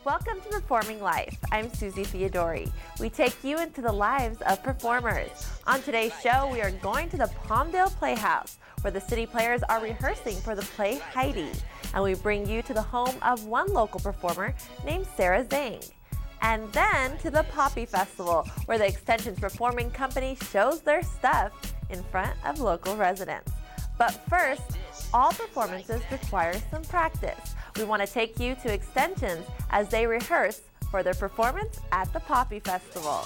Welcome to Performing Life. I'm Susie Theodori. We take you into the lives of performers. On today's show, we are going to the Palmdale Playhouse, where the City Players are rehearsing for the play Heidi. And we bring you to the home of one local performer named Sarah Zhang. And then to the Poppy Festival, where the Extensions Performing Company shows their stuff in front of local residents. But first, all performances require some practice. We want to take you to Extensions as they rehearse for their performance at the Poppy Festival.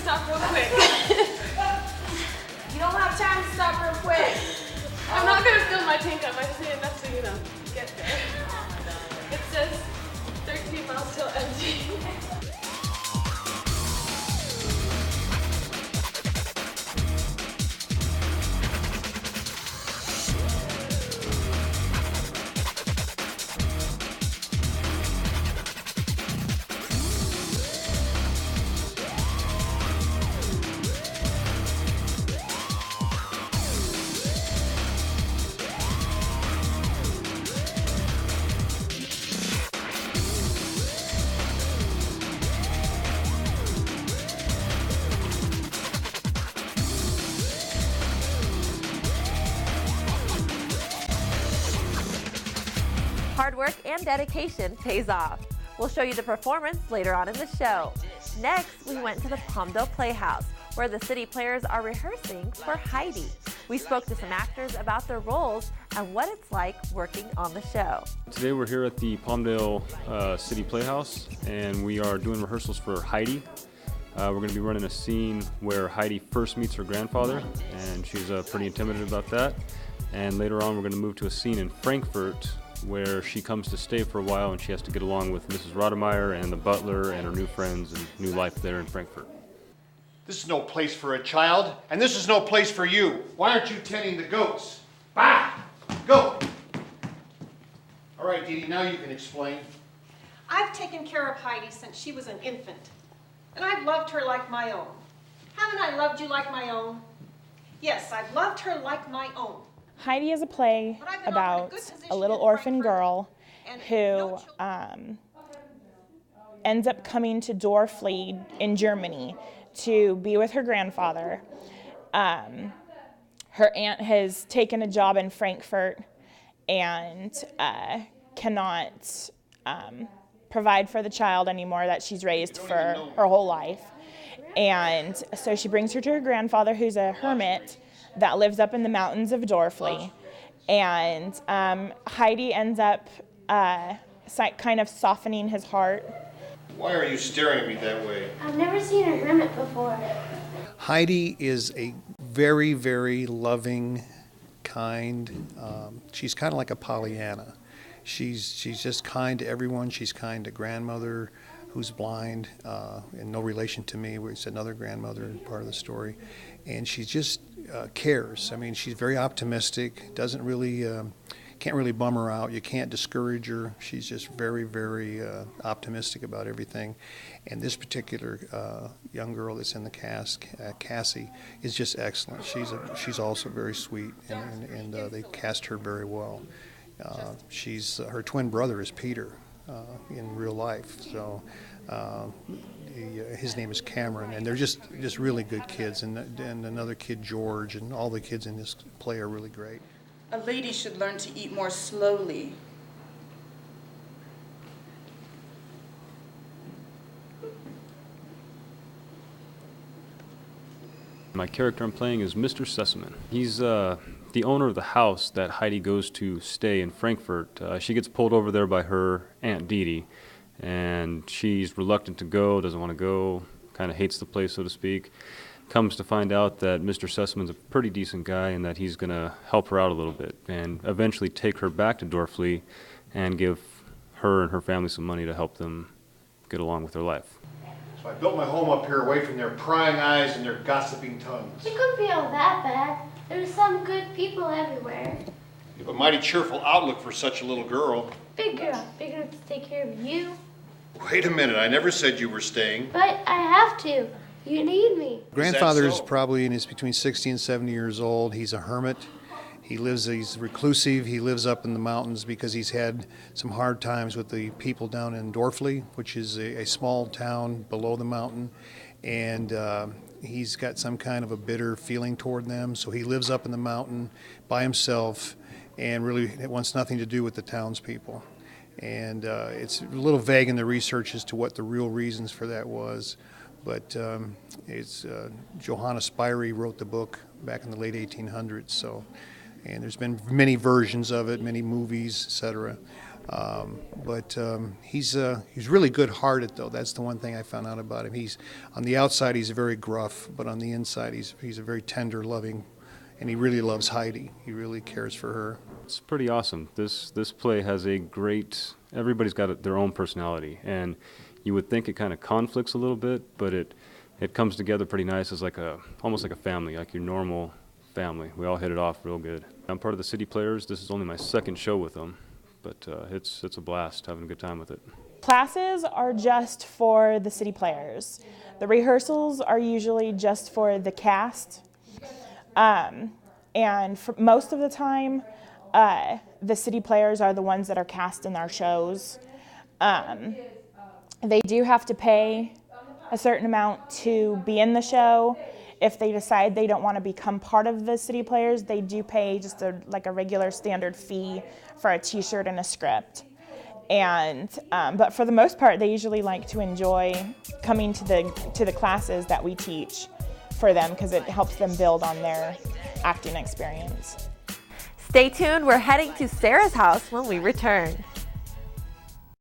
Stop real quick. You don't have time to stop real quick. I'm not going to fill my tank up. I just need enough to, get there. It says 13 miles till empty. Hard work and dedication pays off. We'll show you the performance later on in the show. Next, we went to the Palmdale Playhouse, where the City Players are rehearsing for Heidi. We spoke to some actors about their roles and what it's like working on the show. Today we're here at the Palmdale City Playhouse, and we are doing rehearsals for Heidi. We're going to be running a scene where Heidi first meets her grandfather, and she's pretty intimidated about that. And later on, we're going to move to a scene in Frankfurt where she comes to stay for a while, and she has to get along with Mrs. Rodemeyer and the butler and her new friends and new life there in Frankfurt. This is no place for a child, and this is no place for you. Why aren't you tending the goats? Bah! Go! All right, Dee Dee, now you can explain. I've taken care of Heidi since she was an infant, and I've loved her like my own. Haven't I loved you like my own? Yes, I've loved her like my own. Heidi is a play about a little orphan girl who ends up coming to Dorflied in Germany to be with her grandfather. Her aunt has taken a job in Frankfurt and cannot provide for the child anymore that she's raised for her whole life. And so she brings her to her grandfather, who's a hermit that lives up in the mountains of Dorfli. And Heidi ends up kind of softening his heart. Why are you staring at me that way? I've never seen a hermit before. Heidi is a very, very loving, kind, she's kind of like a Pollyanna. She's just kind to everyone. She's kind to grandmother, who's blind, and no relation to me. It's another grandmother part of the story. And she just cares. I mean, she's very optimistic, doesn't really, can't really bum her out. You can't discourage her. She's just very, very optimistic about everything. And this particular young girl that's in the cast, Cassie, is just excellent. She's also very sweet, and they cast her very well. Her twin brother is Peter in real life. So his name is Cameron, and they're just really good kids. And another kid, George, and all the kids in this play are really great. A lady should learn to eat more slowly. My character I'm playing is Mr. Sessamon. He's the owner of the house that Heidi goes to stay in Frankfurt. She gets pulled over there by her Aunt Dee, and she's reluctant to go, doesn't want to go, kind of hates the place, so to speak. Comes to find out that Mr. Sessamon's a pretty decent guy and that he's going to help her out a little bit and eventually take her back to Dorfli and give her and her family some money to help them get along with their life. So I built my home up here away from their prying eyes and their gossiping tongues. It couldn't be all that bad. There's some good people everywhere. You have a mighty cheerful outlook for such a little girl. Big girl, big enough to take care of you. Wait a minute, I never said you were staying. But I have to. You need me. Grandfather's so? probably between 60 and 70 years old. He's a hermit. He's reclusive. He lives up in the mountains because he's had some hard times with the people down in Dorfli, which is a small town below the mountain. And he's got some kind of a bitter feeling toward them. So he lives up in the mountain by himself and really wants nothing to do with the townspeople. And it's a little vague in the research as to what the real reasons for that was. But Johanna Spyri wrote the book back in the late 1800s. So, and there's been many versions of it, many movies, etc. He's really good-hearted, though. That's the one thing I found out about him. He's on the outside he's very gruff, but on the inside he's a very tender, loving, and he really loves Heidi. He really cares for her. It's pretty awesome. This play has everybody's got their own personality, and you would think it kind of conflicts a little bit, but it comes together pretty nice as almost like a family, like your normal family. We all hit it off real good. I'm part of the City Players. This is only my second show with them, but it's a blast, having a good time with it. Classes are just for the City Players. The rehearsals are usually just for the cast. And for most of the time, the City Players are the ones that are cast in our shows. They do have to pay a certain amount to be in the show. If they decide they don't want to become part of the City Players, they do pay just a regular standard fee for a t-shirt and a script. And but for the most part, they usually like to enjoy coming to the classes that we teach for them because it helps them build on their acting experience. Stay tuned, we're heading to Sarah's house when we return.